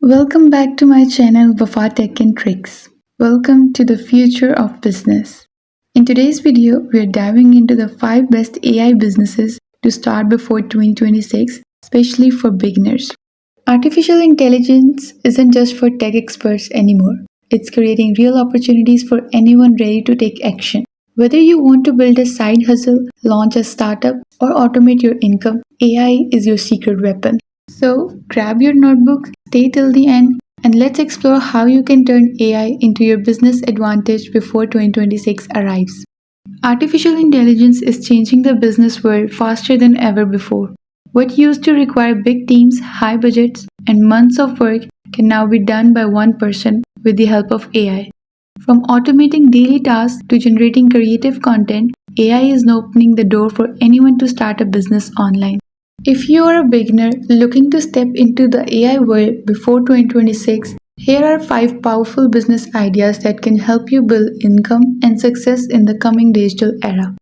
Welcome back to my channel Wafa Tech and Tricks. Welcome to the future of business. In today's video, we are diving into the 5 best AI businesses to start before 2026, especially for beginners. Artificial intelligence isn't just for tech experts anymore. It's creating real opportunities for anyone ready to take action. Whether you want to build a side hustle, launch a startup, or automate your income, AI is your secret weapon. So, grab your notebook, stay till the end, and let's explore how you can turn AI into your business advantage before 2026 arrives. Artificial intelligence is changing the business world faster than ever before. What used to require big teams, high budgets, and months of work can now be done by one person with the help of AI. From automating daily tasks to generating creative content, AI is now opening the door for anyone to start a business online. If you are a beginner looking to step into the AI world before 2026, here are 5 powerful business ideas that can help you build income and success in the coming digital era.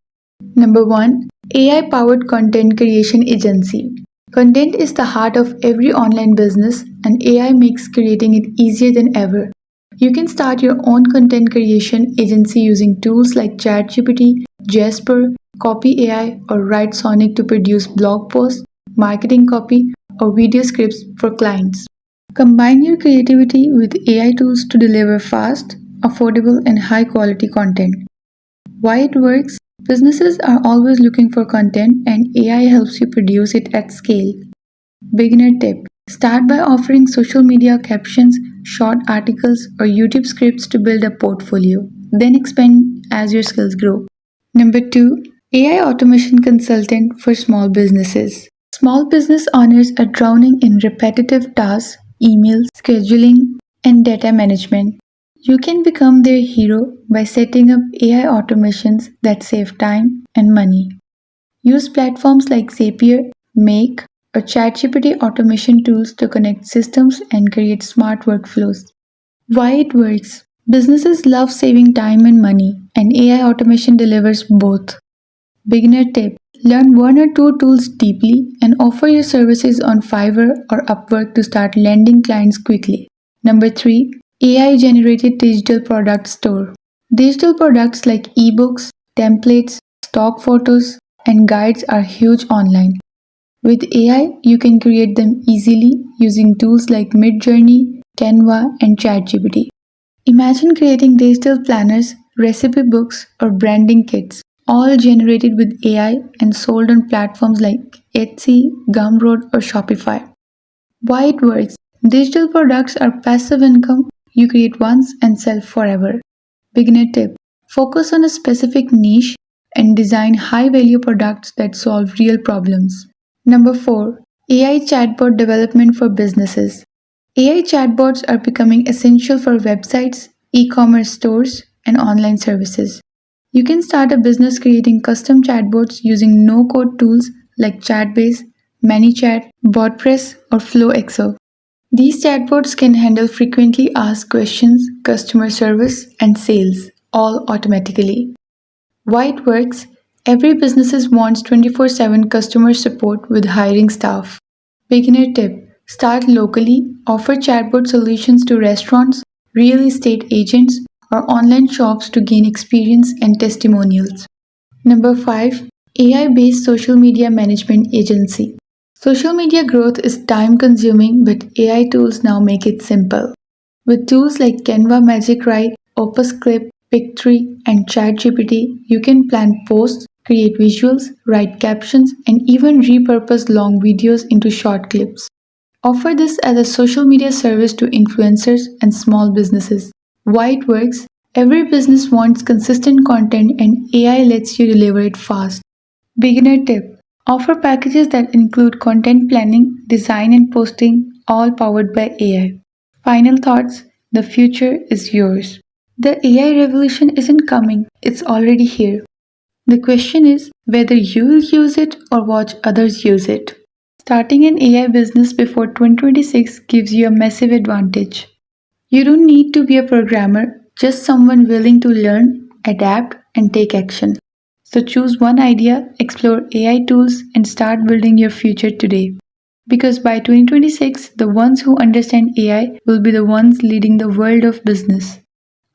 Number 1. AI powered content creation agency. Content is the heart of every online business, and AI makes creating it easier than ever. You can start your own content creation agency using tools like ChatGPT, Jasper, Copy AI, or Write Sonic to produce blog posts, marketing copy, or video scripts for clients. Combine your creativity with AI tools to deliver fast, affordable, and high quality content. Why it works? Businesses are always looking for content, and AI helps you produce it at scale. Beginner tip: start by offering social media captions, short articles, or YouTube scripts to build a portfolio. Then expand as your skills grow. Number 2. AI automation consultant for small businesses. Small business owners are drowning in repetitive tasks, emails, scheduling, and data management. You can become their hero by setting up AI automations that save time and money. Use platforms like Zapier, Make, or ChatGPT automation tools to connect systems and create smart workflows. Why it works? Businesses love saving time and money, and AI automation delivers both. Beginner tip: learn 1 or 2 tools deeply and offer your services on Fiverr or Upwork to start landing clients quickly. Number 3. AI generated digital product store. Digital products like ebooks, templates, stock photos, and guides are huge online. With AI, you can create them easily using tools like Midjourney, Canva, and ChatGPT. Imagine creating digital planners, recipe books, or branding kits, all generated with AI and sold on platforms like Etsy, Gumroad, or Shopify. Why it works? Digital products are passive income you create once and sell forever. Beginner tip: focus on a specific niche and design high value products that solve real problems. Number 4. AI chatbot development for businesses. AI chatbots are becoming essential for websites, e commerce stores, and online services. You can start a business creating custom chatbots using no code tools like Chatbase, ManyChat, BotPress, or FlowXO. These chatbots can handle frequently asked questions, customer service, and sales, all automatically. Why it works? Every business wants 24/7 customer support with hiring staff. Beginner tip: start locally, offer chatbot solutions to restaurants, real estate agents, or online shops to gain experience and testimonials. Number 5. AI based social media management agency. Social media growth is time consuming, but AI tools now make it simple. With tools like Canva Magic Write, Opus Clip, Pictory, and ChatGPT, you can plan posts, create visuals, write captions, and even repurpose long videos into short clips. Offer this as a social media service to influencers and small businesses. Why it works? Every business wants consistent content, and AI lets you deliver it fast. Beginner tip: offer packages that include content planning, design, and posting, all powered by AI. Final thoughts: the future is yours. The AI revolution isn't coming, it's already here. The question is whether you'll use it or watch others use it. Starting an AI business before 2026 gives you a massive advantage. You don't need to be a programmer, just someone willing to learn, adapt, and take action. So choose one idea, explore AI tools, and start building your future today. Because by 2026, the ones who understand AI will be the ones leading the world of business.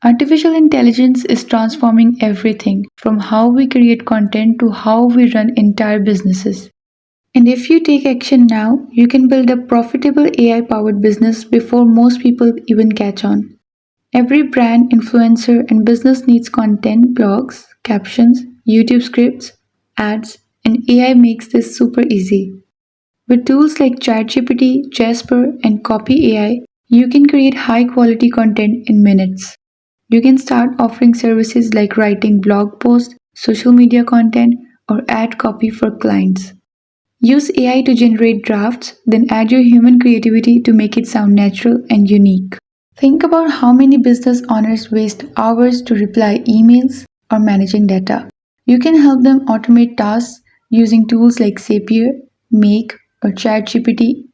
Artificial intelligence is transforming everything from how we create content to how we run entire businesses. And if you take action now, you can build a profitable AI powered business before most people even catch on. Every brand, influencer, and business needs content, blogs, captions, YouTube scripts, ads, and AI makes this super easy. With tools like ChatGPT, Jasper, and Copy AI, you can create high quality content in minutes. You can start offering services like writing blog posts, social media content, or ad copy for clients. Use AI to generate drafts, then add your human creativity to make it sound natural and unique. Think about how many business owners waste hours to reply emails or managing data. You can help them automate tasks using tools like Zapier, Make, or ChatGPT.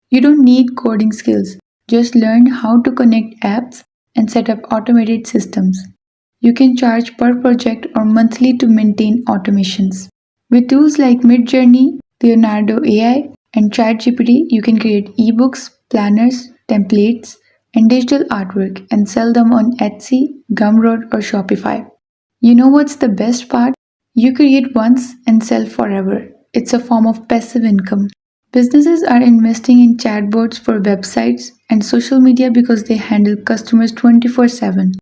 You don't need coding skills, just learn how to connect apps and set up automated systems. You can charge per project or monthly to maintain automations. With tools like Midjourney, Leonardo AI, and ChatGPT, you can create ebooks, planners, templates, and digital artwork and sell them on Etsy, Gumroad, or Shopify. You know what's the best part? You create once and sell forever. It's a form of passive income. Businesses are investing in chatbots for websites and social media because they handle customers 24/7.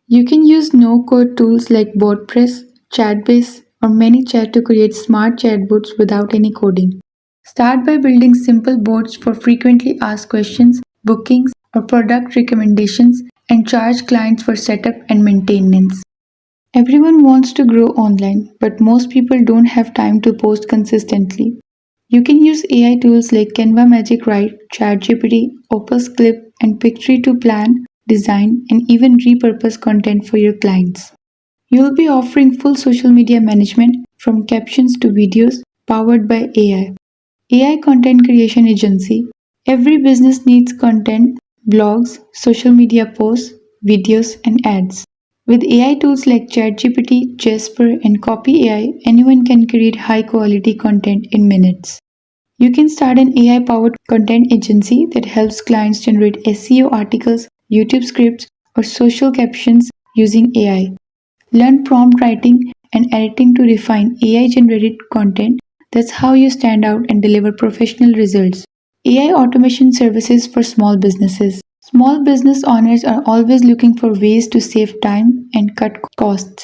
You can use no-code tools like WordPress, Chatbase, or ManyChat to create smart chatbots without any coding. Start by building simple bots for frequently asked questions, bookings, or product recommendations, and charge clients for setup and maintenance. Everyone wants to grow online, but most people don't have time to post consistently. You can use AI tools like Canva Magic Write, ChatGPT, Opus Clip, and Pictory to plan, design, and even repurpose content for your clients. You'll be offering full social media management from captions to videos powered by AI. AI Content Creation Agency. Every business needs content, blogs, social media posts, videos, and ads. With AI tools like ChatGPT, Jasper, and Copy AI, anyone can create high quality content in minutes. You can start an AI powered content agency that helps clients generate SEO articles, YouTube scripts, or social captions using AI. Learn prompt writing and editing to refine AI generated content. That's how you stand out and deliver professional results. AI automation services for small businesses. Small business owners are always looking for ways to save time and cut costs.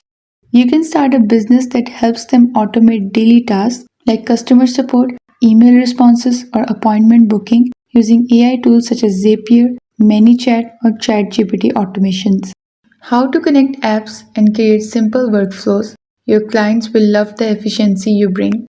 You can start a business that helps them automate daily tasks like customer support, email responses, or appointment booking using AI tools such as Zapier, ManyChat, or ChatGPT automations. How to connect apps and create simple workflows. Your clients will love the efficiency you bring.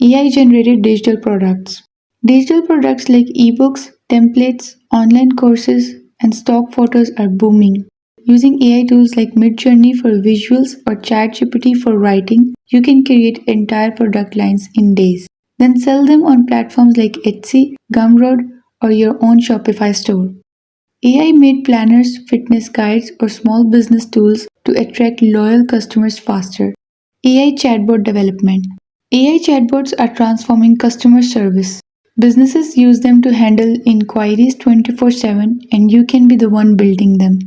AI generated digital products. Digital products like ebooks, templates, online courses, and stock photos are booming. Using AI tools like Midjourney for visuals or ChatGPT for writing, you can create entire product lines in days. Then sell them on platforms like Etsy, Gumroad, or your own Shopify store. AI made planners, fitness guides, or small business tools to attract loyal customers faster. AI chatbot development. AI chatbots are transforming customer service. Businesses use them to handle inquiries 24/7, and you can be the one building them.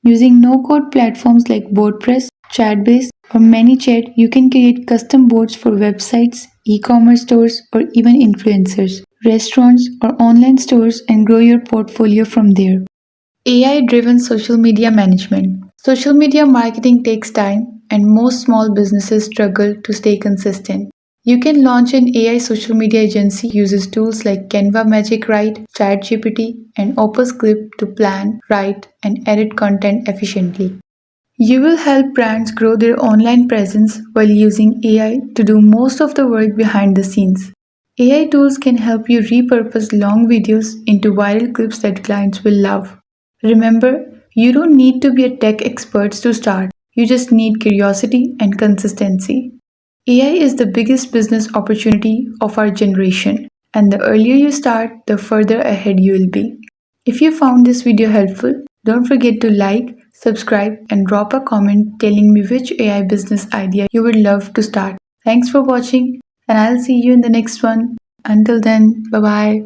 Using no-code platforms like WordPress, Chatbase, or ManyChat, you can create custom bots for websites, e-commerce stores, or even influencers, restaurants, or online stores and grow your portfolio from there. AI driven social media management. Social media marketing takes time, and most small businesses struggle to stay consistent. You can launch an AI social media agency uses tools like Canva Magic Write, ChatGPT, and Opus Clip to plan, write, and edit content efficiently. You will help brands grow their online presence while using AI to do most of the work behind the scenes. AI tools can help you repurpose long videos into viral clips that clients will love. Remember, you don't need to be a tech expert to start. You just need curiosity and consistency. AI is the biggest business opportunity of our generation, and the earlier you start, the further ahead you will be. If you found this video helpful, don't forget to like, subscribe, and drop a comment telling me which AI business idea you would love to start. Thanks for watching, and I'll see you in the next one. Until then, bye bye.